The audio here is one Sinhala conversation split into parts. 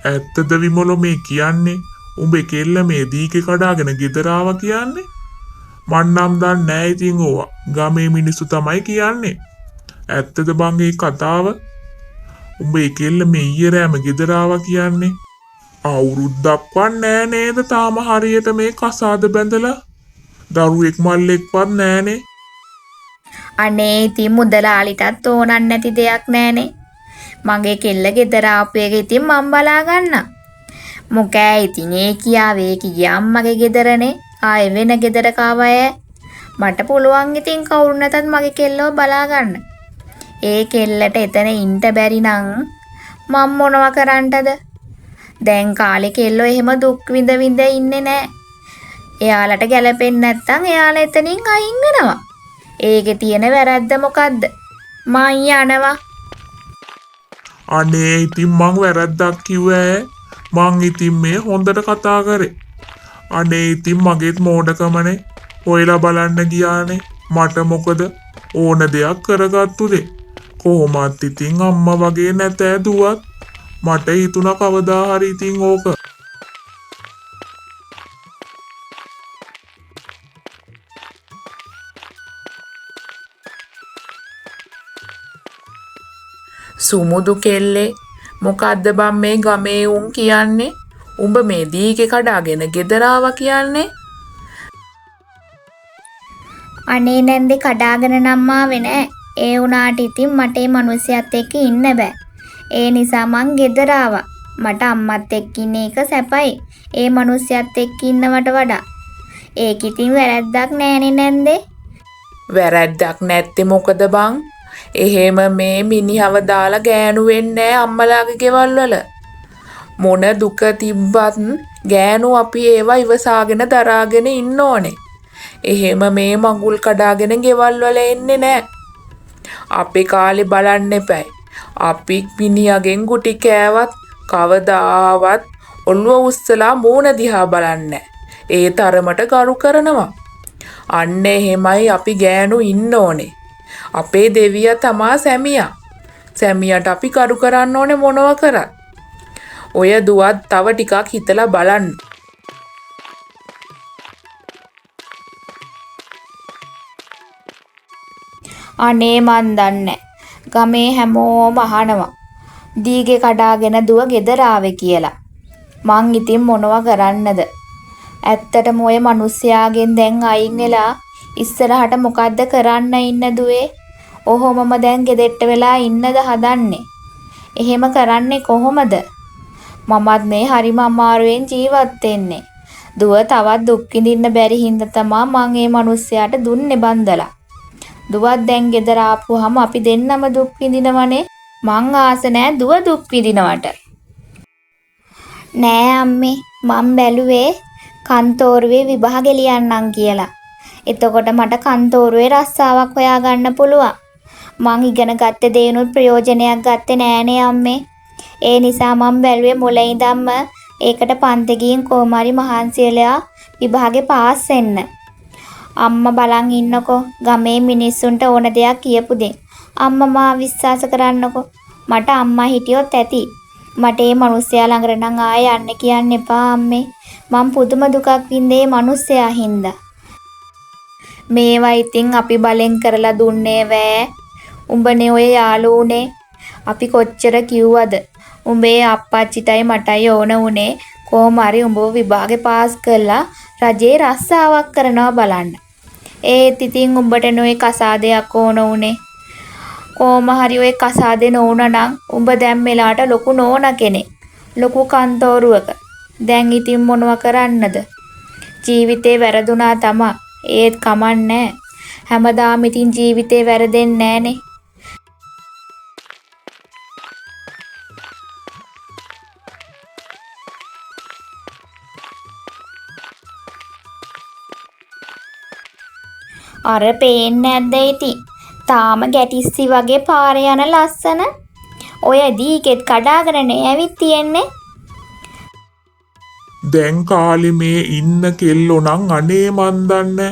ඇත්තද විමල මේ කියන්නේ? උඹේ කෙල්ල මේ දීකේ කඩාගෙන ගෙදර ආවා කියන්නේ? මන් නම් දන්නේ නැහැ ඉතින් ඕවා. ගමේ මිනිස්සු තමයි කියන්නේ. ඇත්තද බං මේ කතාව? උඹේ කෙල්ල මේ ඊයේ රෑම ගෙදර ආවා කියන්නේ? අවුරුද්දක්වත් නෑ නේද තාම හරියට මේ කසාද බැඳලා? දරුවෙක් මල්ලෙක්වත් නෑනේ. අනේ ඉතින් මුදලාලිටත් ඕනක් නැති දෙයක් නෑනේ. මගේ කෙල්ල ගෙදර ආපු එක ඉතින් මම බලා ගන්නම්. මොකෑ ඉතින් ඒ කියාවේ කිය අම්මගේ ගෙදරනේ. ආයෙ වෙන ගෙදරක ආවය. මට පුළුවන් ඉතින් කවුරු නැතත් මගේ කෙල්ලව බලා ගන්න. ඒ කෙල්ලට එතන ඉන්න බැරි නම් මම මොනවා කරන්නද? දැන් කාලේ කෙල්ලෝ එහෙම දුක් විඳ විඳ ඉන්නේ නෑ. එයාලට ගැලපෙන්නේ නැත්තම් එයාලා එතනින් අයින් වෙනවා. ඒකේ තියෙන වැරද්ද මොකද්ද? මං යනවා. අනේ ඉතින් මං වැරද්දක් කිව්වේ. මං ඉතින් මේ හොඳට කතා කරේ. අනේ ඉතින් මගේත් මෝඩකමනේ. ඔයලා බලන්න ගියානේ. මට මොකද ඕන දෙයක් කරගත්තු දෙ. කොහොමත් ඉතින් අම්මා වගේ නැතෑ දුවත්. මට හිතුණා කවදා හරි ඉතින් ඕක. සුමුදු කෙල්ලේ මොකද්ද බම් මේ ගමේ උන් කියන්නේ? උඹ මේ දීකේ කඩාගෙන ගෙදර ආවා කියන්නේ? අනේ නැන්දේ කඩාගෙන නම් ආවේ නෑ. ඒ වුණාට ඉතින් මට මේ මිනිස්සයත් එක්ක ඉන්න බෑ. ඒ නිසා මං ගෙදර ආවා. මට අම්මත් එක්ක ඉන්න එක සැපයි. ඒ මිනිස්සයත් එක්ක ඉන්නවට වඩා. ඒක ඉතින් වැරද්දක් නෑනේ නැන්දේ. වැරද්දක් නැත්තේ මොකද බං? එහෙම මේ මිනිහව දාලා ගෑනු වෙන්නේ අම්මලාගේ ගෙවල් වල. මොන දුක තිබ්බත් ගෑනු අපි ඒවා ඉවසාගෙන දරාගෙන ඉන්න ඕනේ. එහෙම මේ මඟුල් කඩාගෙන ගෙවල් වල එන්නේ නැහැ. අපේ කාලේ බලන්න එපා. අපි මිනිහගෙන් ගුටි කෑවත් කවදාවත් ඔළුව උස්සලා මූණ දිහා බලන්නේ. ඒ තරමට ගරු කරනවා. අන්න එහෙමයි අපි ගෑනු ඉන්න ඕනේ. අපේ දෙවියා තමා සැමියා. සැමියාට අපි කරු කරන්න ඕනේ මොනවා කරත්. ඔය දුවත් තව ටිකක් හිතලා බලන්න. අනේ මන් දන්නේ. ගමේ හැමෝම අහනවා. දීගේ කඩාගෙන දුව ගෙදර ආවේ කියලා. මං ඉතින් මොනවා කරන්නද? ඇත්තටම ඔය මිනිස්සයාගෙන් දැන් අයින් වෙලා ඉස්සරහට මොකද්ද කරන්න ඉන්න දුවේ? ඔහොමම දැන් ගෙදෙට්ට වෙලා ඉන්නද හදන්නේ? එහෙම කරන්නේ කොහොමද? මමත් මේ හරිම අමාරුවෙන් ජීවත් වෙන්නේ. දුව තවත් දුක් විඳින්න බැරි හින්දා තමයි මං මේ මිනිස්සයාට දුන්නේ බන්දලා. දුවත් දැන් ගෙදර ආපුවාම අපි දෙන්නම දුක් විඳිනවනේ. මං ආස නෑ දුව දුක් විඳිනවට. නෑ අම්මේ මං බැලුවේ කන්තෝරුවේ විභාගෙ ලියන්නම් කියලා. එතකොට මට කන්තෝරුවේ රස්සාවක් හොයාගන්න පුළුවන්. මං ඉගෙන ගත්ත දේනුත් ප්‍රයෝජනයක් ගත්තේ නෑනේ අම්මේ. ඒ නිසා මං බැලුවේ මුලින් ඉඳන්ම ඒකට පන්ති ගිහින් කොහොම හරි මහන්සි වෙලා විභාගේ පාස් වෙන්න. අම්මා බලන් ඉන්නකෝ ගමේ මිනිස්සුන්ට ඕන දෙයක් කියපු දෙන්. අම්මා මා විශ්වාස කරන්නකෝ. මට අම්මා හිටියොත් ඇති. මට මේ මිනිස්සයා ළඟට නම් ආයෙ යන්න කියන්න එපා අම්මේ. මං පුදුම දුකක් වින්දේ මිනිස්සයා හින්දා. මේවා ඉතින් අපි බලෙන් කරලා දුන්නේ වෑ. උඹනේ ඔය යාළුවනේ. අපි කොච්චර කිව්වද? උඹේ අප්පච්චිටයි මටයි ඕන උනේ කොහොම හරි උඹව විභාගේ පාස් කරලා රජේ රස්සාවක් කරනවා බලන්න. ඒත් ඉතින් උඹට නොයේ කසාදයක් ඕන උනේ. කොහොම හරි ඔය කසාදේ නෝන නම් උඹ දැන් මෙලාට ලොකු නෝන කෙනෙක්. ලොකු කන්තෝරුවක. දැන් ඉතින් මොනව කරන්නද? ජීවිතේ වැරදුනා තමා. ඒත් කමන්නේ. හැමදාම ඉතින් ජීවිතේ වැරදෙන්නේ නෑනේ. අර පේන්නේ නැද්ද ඉතින්? තාම ගැටිස්සි වගේ පාරේ යන ලස්සන. ඔය දීකෙත් කඩාගෙනනේ ඇවිත් තියෙන්නේ. දැන් කාලේ මේ ඉන්න කෙල්ලෝ නම් අනේ මන් දන්නේ.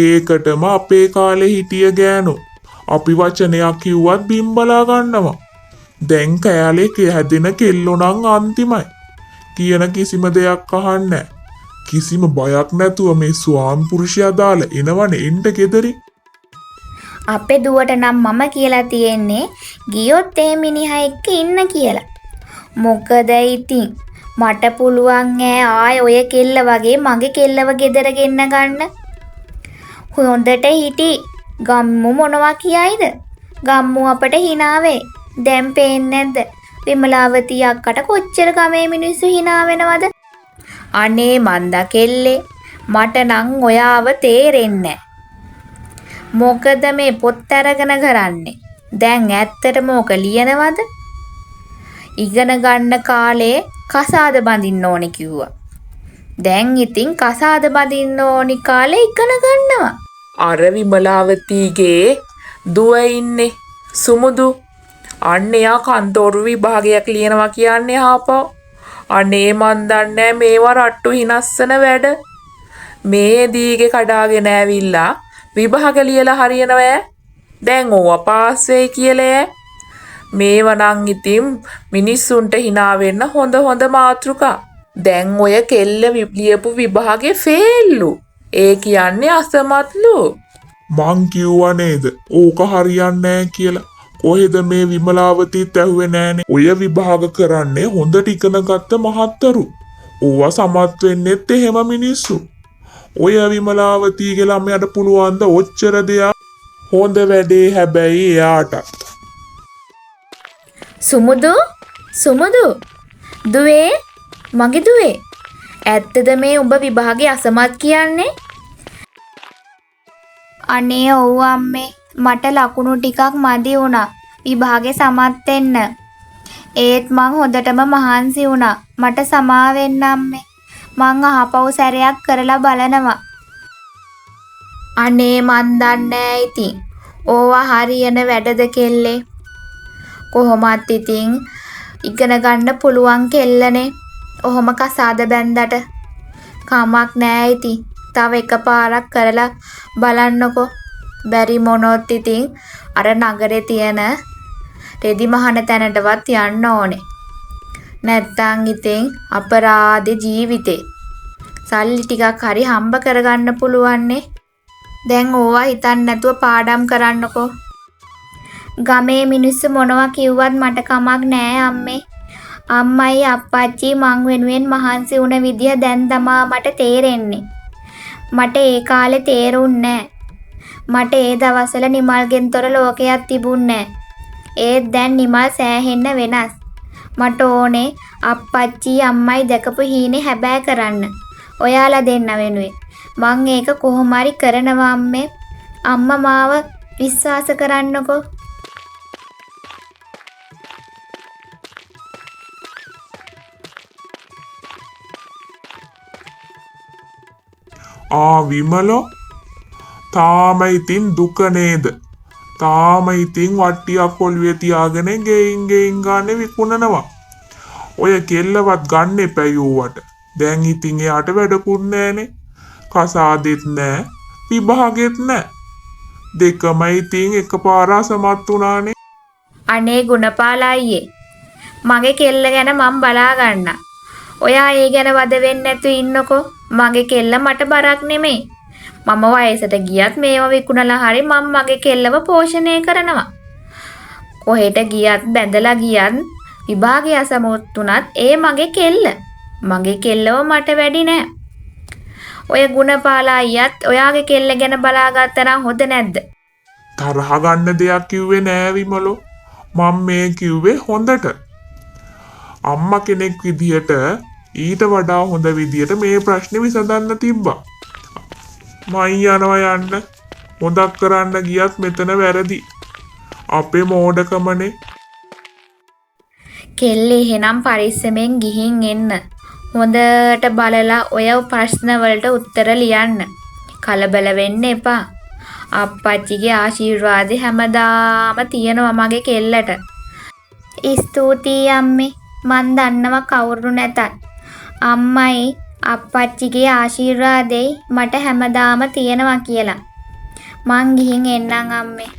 ඒකටම අපේ කාලේ හිටිය ගෑනු. අපි වචනයක් කිව්වත් බිම් බලා ගන්නවා. දැන් කෑලේ හැදෙන කෙල්ලෝ නම් අන්තිමයි. කියන කිසිම දෙයක් අහන්නේ නැහැ. කිසිම බයක් නැතුව මේ ස්වාමි පුරුෂයා දාලා එනවනේ එන්න ගෙදරින්. අපේ දුවට නම් මම කියලා තියෙන්නේ ගියොත් ඒ මිනිහා එක්ක ඉන්න කියලා. මොකද ඉතින් මට පුළුවන් ආය ඔය කෙල්ල වගේ මගේ කෙල්ලව ගෙදර ගෙන්න ගන්න. හොඳට හිටි ගම්මු මොනවා කියයිද? ගම්මු අපට හිනාවේ. දැන් පේන්නේ නැද්ද? විමලාවතී අක්කට කොච්චර ගමේ මිනිස්සු hina වෙනවද? අනේ මන්දා කෙල්ලේ මට නම් ඔයාව තේරෙන්නේ මොකද මේ පොත් අරගෙන කරන්නේ? දැන් ඇත්තටම ඕක ලියනවද? ඉගෙන ගන්න කාලේ කසාද බඳින්න ඕනේ කිව්වා. දැන් ඉතින් කසාද බඳින්න ඕනි කාලේ ඉගෙන ගන්නවා. අර විමලාවතීගේ දුව ඉන්නේ සුමුදු. අන්න එයා කන්තෝරු විභාගයක් ලියනවා කියන්නේ ආපහු. අනේ මන් දන්නේ මේවා රට්ටු හිනස්සන වැඩ. මේ දීගේ කඩාගෙන ඇවිල්ලා විභාග ලියලා හරියනවා. දැන් ඕවා පාස් වෙයි කියලා. මේව නම් ඉතින් මිනිස්සුන්ට hina වෙන්න හොඳ මාතෘකා. දැන් ඔය කෙල්ල ලියපු විභාගේ ෆේල්ලු. ඒ කියන්නේ අසමත්ලු. මං කිව්වා නේද? ඕක හරියන්නේ නැහැ කියලා. කොහෙද මේ විමලාවතීත් ඇහුවේ නෑනේ. ඔය විභාග කරන්නේ හොඳට ඉගෙන ගත්ත මහත්තරු. ඕවා සමත් වෙන්නෙත් එහෙම මිනිස්සු. ඔය විමලාවතීගේ ළමයාට පුළුවන් ද ඔච්චර දෙයක්? හොඳ වැඩේ හැබැයි එයාට. සුමුදු දුවේ මගේ දුවේ ඇත්තද මේ ඔබ විභාගේ අසමත් කියන්නේ? අනේ ඔව් අම්මේ මට ලකුණු ටිකක් මදි වුණා විභාගේ සමත් වෙන්න. ඒත් මං හොඳටම මහන්සි වුණා. මට සමා වෙන්න අම්මේ. මං අහපව් සැරයක් කරලා බලනවා. අනේ මන් දන්නේ ඉතින් ඕවා හරියන වැඩද කෙල්ලේ. කොහොමත් ඉතින් ඉගෙන ගන්න පුළුවන් කෙල්ලනේ. ඔහොම කසාද බැන්දට කමක් නෑ ඉතින්. තව එකපාරක් කරලා බලන්නකෝ. බැරි මොනොත් ඉතින් අර නගරේ තියෙන රෙදි මහන තැනටවත් යන්න ඕනේ. නැත්තම් ඉතින් අපරාධ ජීවිතේ. සල්ලි ටිකක් හරි හම්බ කරගන්න පුළුවන්නේ. දැන් ඕවා හිතන්න නැතුව පාඩම් කරන්නකෝ. ගමේ මිනිස්සු මොනවා කිව්වත් මට කමක් නෑ අම්මේ. අම්මයි අප්පච්චි මං වෙනුවෙන් මහන්සි වුණ විදිය දැන් තමා මට තේරෙන්නේ. මට ඒ කාලේ තේරුන්නේ නෑ. මට ඒ දවස්වල නිමල්ගෙන් තොර ලෝකයක් තිබුණේ නෑ. ඒත් දැන් නිමල් සෑහෙන්න වෙනස්. මට ඕනේ අප්පච්චි අම්මයි දැකපු හීනේ හැබෑ කරන්න. ඔයාලා දෙන්න වෙනුවෙන්. මං ඒක කොහොම හරි කරනවා අම්මේ. අම්මා මාව විශ්වාස කරන්නකෝ. විමලෝ තාම ඉතින් දුක නේද? තාම ඉතින් වට්ටියක් ඔළුවේ තියාගෙන ගෙයින් ගන්න විකුණනවා. ඔය කෙල්ලවත් ගන්න එපා යුවට. දැන් ඉතින් එයාට වැඩකුත් නෑනේ. කසාදෙත් නෑ විභාගෙත් නෑ. දෙකම ඉතින් එකපාර අසමත් වුණානේ. අනේ ගුණපාල අයියේ මගේ කෙල්ල ගැන මම බලා ගන්න. ඔයා ඒ ගැන වද වෙන්නේ නැතු ඉන්නකෝ. මගේ කෙල්ල මට බරක් නෙමෙයි. මම වයසට ගියත් මේව විකුණලා හරි මම මගේ කෙල්ලව පෝෂණය කරනවා. කොහෙට ගියත් බැඳලා ගියත් විභාගය අසමත් උනත් ඒ මගේ කෙල්ල. මගේ කෙල්ලව මට වැඩි නෑ. ඔය ගුණපාල අයියත් ඔයාගේ කෙල්ල ගැන බලාගත්තා නම් හොඳ නැද්ද? තරහ ගන්න දෙයක් කිව්වේ නෑ විමලෝ. මම මේ කිව්වේ හොඳට. අම්මා කෙනෙක් විදියට ඊට වඩා හොඳ විදියට මේ ප්‍රශ්නේ විසඳන්න තිබ්බා. මං යනවා යන්න. හොදක් කරන්න ගියත් මෙතන වැරදි. අපේ මෝඩකමනේ. කෙල්ලේ එහෙනම් පරිස්සමෙන් ගිහින් එන්න. හොඳට බලලා ඔය ප්‍රශ්න වලට උත්තර ලියන්න. කලබල වෙන්න එපා. අප්පච්චිගේ ආශිර්වාදේ හැමදාම තියෙනවා මගේ කෙල්ලට. ස්තුතියි අම්මේ. මන් දන්නවා කවුරු නැතත් අම්මයි අප්පච්චිගේ ආශිර්වාදේ මට හැමදාම තියෙනවා කියලා. මං ගිහින් එන්නම් අම්මේ.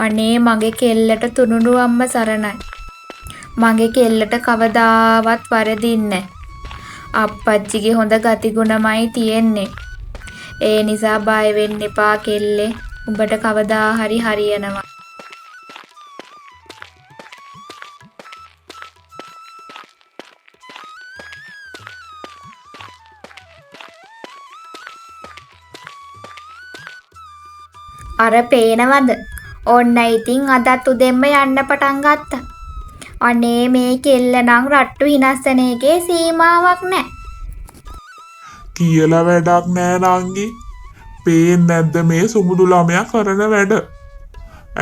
අනේ මගේ කෙල්ලට තුනුඩු අම්ම සරණයි. මගේ කෙල්ලට කවදාවත් වරදින්නේ අප්පච්චිගේ හොඳ ගතිගුණමයි තියෙන්නේ. ඒ නිසා බය වෙන්න එපා කෙල්ලේ. උඹට කවදා හරි හරියනවා. අර පේනවද? ඔන්න ඉතින් අදත් උදෙන්ම යන්න පටන් ගත්තා. අනේ මේ කෙල්ල නම් රට්ටු හිනස්සන එකේ සීමාවක් නැහැ. කියලා වැඩක් නෑ නංගි. පේන්නේ නැද්ද මේ සුමුදු ළමයා කරන වැඩ?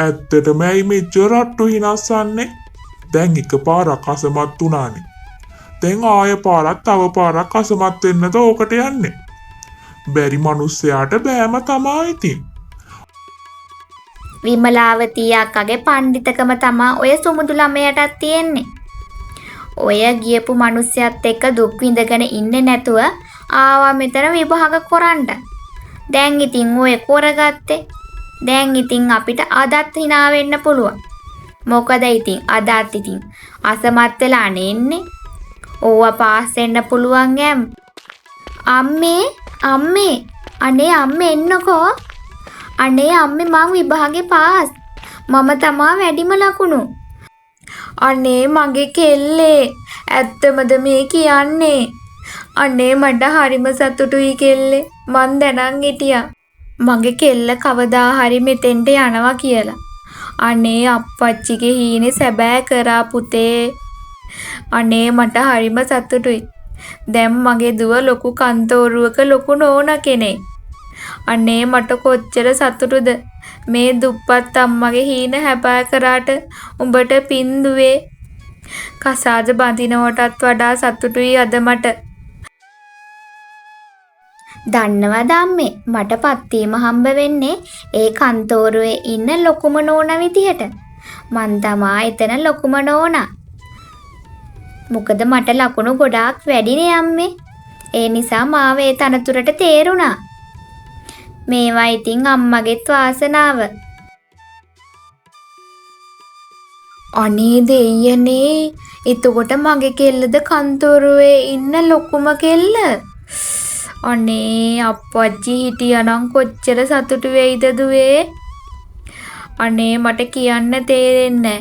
ඇත්තටම ඇයි මෙච්චර රට්ටු හිනස්සන්නේ? දැන් එකපාරක් අසමත් වුණානේ. දැන් ආය පාරක් තව පාරක් අසමත් වෙන්නද ඕකට යන්නේ? බැරි මිනිස්සයාට බෑම තමා ඉතින්. විමලාවතී අක්කගේ පණ්ඩිතකම තමා ඔය සුමුදු ළමයටත් තියෙන්නේ. ඔය ගියපු මිනිස්සයත් එක්ක දුක් විඳගෙන ඉන්නේ නැතුව ආවා මෙතන විභාග කරන්න. දැන් ඉතින් ඔය කරගත්තේ. දැන් ඉතින් අපිට අදත් hina වෙන්න පුළුවන්. මොකද ඉතින් අදත් ඉතින් අසමත් වෙලා නෙන්නේ. ඕවා පාස් වෙන්න පුළුවන් යම්. අම්මේ අනේ අම්මේ එන්නකෝ. අනේ අම්මේ මං විභාගේ පාස්. මම තමා වැඩිම ලකුණු. අනේ මගේ කෙල්ලේ ඇත්තමද මේ කියන්නේ? අනේ මට හරිම සතුටුයි කෙල්ලේ. මං දැනන් හිටියා මගේ කෙල්ල කවදා හරි මෙතෙන්ට යනවා කියලා. අනේ අප්පච්චිගේ හීනේ සැබෑ කරා පුතේ. අනේ මට හරිම සතුටුයි. දැන් මගේ දුව ලොකු කන්තෝරුවක ලොකු නෝනා කෙනෙක්. අනේ මට කොච්චර සතුටුද මේ දුප්පත් අම්මගේ හීන හැබෑ කරාට උඹට පින්දුවේ. කසාද බඳිනවටත් වඩා සතුටුයි අද මට. දන්නවද අම්මේ මට පත්වීම හම්බ වෙන්නේ ඒ කන්තෝරුවේ ඉන්න ලොකුම නෝනා විදිහට. මං තමා එතන ලොකුම නෝනා. මොකද මට ලකුණු ගොඩාක් වැඩිනේ අම්මේ. ඒ නිසා මාව ඒ තනතුරට තේරුණා. මේවා ඉතින් අම්මගෙත් වාසනාව. අනේ දෙයියනේ එතකොට මගේ කෙල්ලද කන්තෝරුවේ ඉන්න ලොකුම කෙල්ල. අනේ අප්පච්චි හිටියානම් කොච්චර සතුටු වෙයිද දුවේ. අනේ මට කියන්න තේරෙන්නේ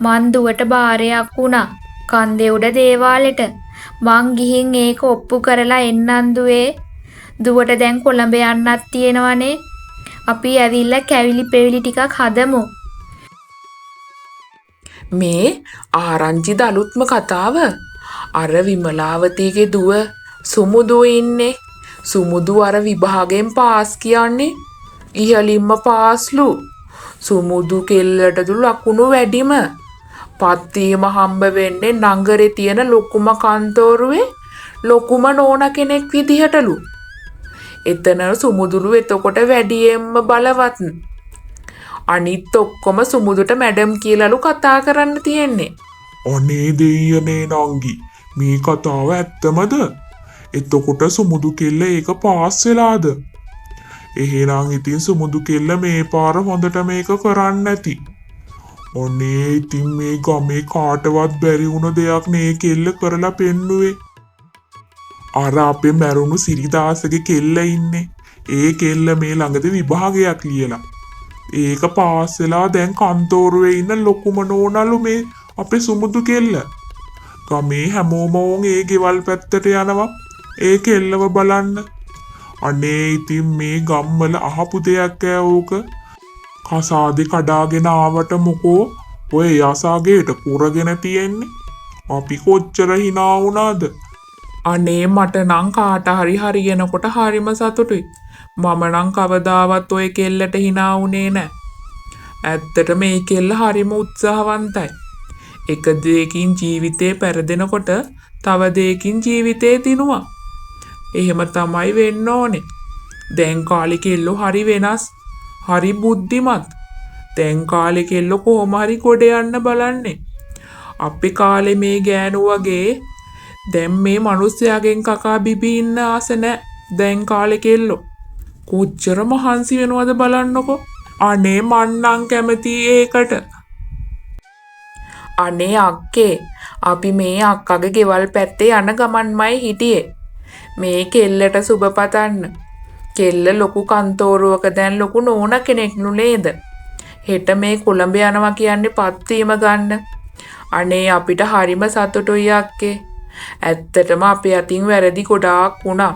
මං දුවට බාරයක් වුණා කන්දේ උඩ දේවාලෙට. මං ගිහින් ඒක ඔප්පු කරලා එන්නම් දුවේ. දුවට දැන් කොළඹ යන්නත් තියෙනවනේ. අපි ඇවිල්ලා කැවිලි පෙවිලි ටිකක් හදමු. මේ ආරංචිද අලුත්ම කතාව. අර විමලාවතීගේ දුව සුමුදු ඉන්නේ. සුමුදු අර විභාගයෙන් පාස් කියන්නේ. ඉහළින්ම පාස්ලු. සුමුදු කෙල්ලටදු ලකුණු වැඩිම. පත්වීම හම්බ වෙන්නේ නගරේ තියෙන ලොකුම කන්තෝරුවේ ලොකුම නෝනා කෙනෙක් විදිහටලු. එතන සුමුදුලු එතකොට වැඩියෙන්ම බලවත්. අනිත් ඔක්කොම සුමුදුට මැඩම් කියලාලු කතා කරන්න තියෙන්නේ. අනේ දෙයියනේ නංගි මේ කතාව ඇත්තමද? එතකොට සුමුදු කෙල්ල ඒක පාස් වෙලාද? එහෙනම් ඉතින් සුමුදු කෙල්ල මේ පාර හොඳට මේක කරන්න ඇති. අනේ ඉතින් මේ ගමේ කාටවත් බැරි වුණ දෙයක් නේ කෙල්ල කරලා පෙන්නුවේ. අර අපේ මැරුණු සිරිදාසගේ කෙල්ල ඉන්නේ. ඒ කෙල්ල මේ ළඟද විභාගයක් ලියලා. ඒක පාස් වෙලා දැන් කන්තෝරුවේ ඉන්න ලොකුම නෝනලු මේ අපේ සුමුදු කෙල්ල. ගමේ හැමෝම ඕන් ඒ ගෙවල් පැත්තට යනවා ඒ කෙල්ලව බලන්න. අනේ ඉතින් මේ ගම්වල අහපු දෙයක් ඕක. කසාදේ කඩාගෙන ආවට මොකෝ ඔය යසාගේට පුරගෙන තියෙන්නේ. අපි කොච්චර hina වුණාද? අනේ මට නම් කාට හරි හරියනකොට හරිම සතුටුයි. මම නම් කවදාවත් ඔය කෙල්ලට hina වුණේ නැහැ. ඇත්තට මේ කෙල්ල හරිම උත්සාහවන්තයි. එක දෙයකින් ජීවිතේ පෙරදෙනකොට තව දෙයකින් ජීවිතේ දිනුවා. එහෙම තමයි වෙන්න ඕනේ. දැන් කාලේ කෙල්ලෝ හරි වෙනස්. හරි බුද්ධිමත්. දැන් කාලේ කෙල්ලෝ කොහොම හරි ගොඩ යන්න බලන්නේ. අපේ කාලේ මේ ගෑනු වගේ දැන් මේ මිනිස්සයාගෙන් කකා බිබී ඉන්න ආස නැහැ. දැන් කාලේ කෙල්ලෝ කොච්චර මහන්සි වෙනවද බලන්නකෝ. අනේ මන්නම් කැමති ඒකට. අනේ අක්කේ අපි මේ අක්කගේ ගෙවල් පැත්තේ යන ගමන්මයි හිටියේ. මේ කෙල්ලට සුබ පතන්න. කෙල්ල ලොකු කන්තෝරුවක දැන් ලොකු නෝන කෙනෙක්නු නේද? හෙට මේ කොළඹ යනවා කියන්නේ පත්වීම ගන්න. අනේ අපිට හරිම සතුටුයි අක්කේ. ඇත්තටම අපේ අතින් වැරදි ගොඩාක් වුණා.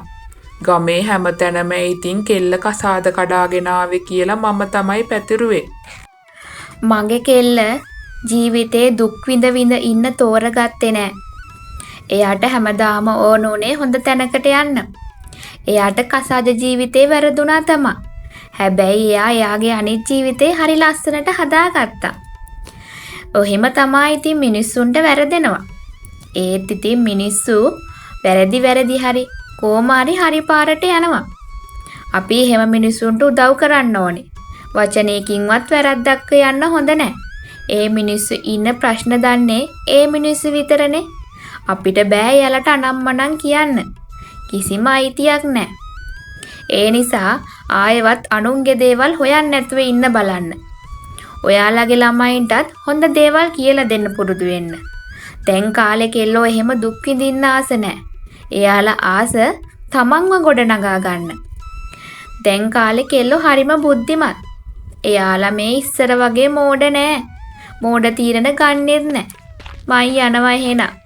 ගමේ හැමතැනම ඉතින් කෙල්ල කසාද කඩාගෙන ආවේ කියලා මම තමයි පැතිරුවේ. මගේ කෙල්ල ජීවිතේ දුක් විඳ විඳ ඉන්න තෝරගත්තේ නෑ. එයාට හැමදාම ඕනුනේ හොඳ තැනකට යන්න. එයාට කසාද ජීවිතේ වැරදුනා තමා. හැබැයි එයාගේ අනිත් ජීවිතේ හරි ලස්සනට හදාගත්තා. ඔහෙම තමයි ඉතින් මිනිස්සුන්ට වැරදෙනවා. ඒත් ඉතින් මිනිස්සු වැරදි හරි කොමාරි හරි පාරට යනවා. අපි එහෙම මිනිස්සුන්ට උදව් කරන්න ඕනේ. වචනයකින්වත් වැරද්දක් යන්න හොඳ නෑ. ඒ මිනිස්සු ඉන්න ප්‍රශ්න දන්නේ ඒ මිනිස්සු විතරනේ. අපිට බෑ යාලට අනම්මනම් කියන්න. කිසිම අයිතියක් නෑ. ඒ නිසා ආයෙවත් අනුන්ගේ දේවල් හොයන්න නැතුව ඉන්න බලන්න. ඔයාලගේ ළමයින්ටත් හොඳ දේවල් කියලා දෙන්න පුරුදු වෙන්න. දැන් කාලේ කෙල්ලෝ එහෙම දුක් විඳින්න ආස නෑ. එයාලා ආස තමන්ව ගොඩනගා ගන්න. දැන් කාලේ කෙල්ලෝ හරිම බුද්ධිමත්. එයාලා මේ ඉස්සර වගේ මෝඩ නෑ. මෝඩ තීරණ ගන්නෙත් නෑ. මයි යනවා එහෙනම්.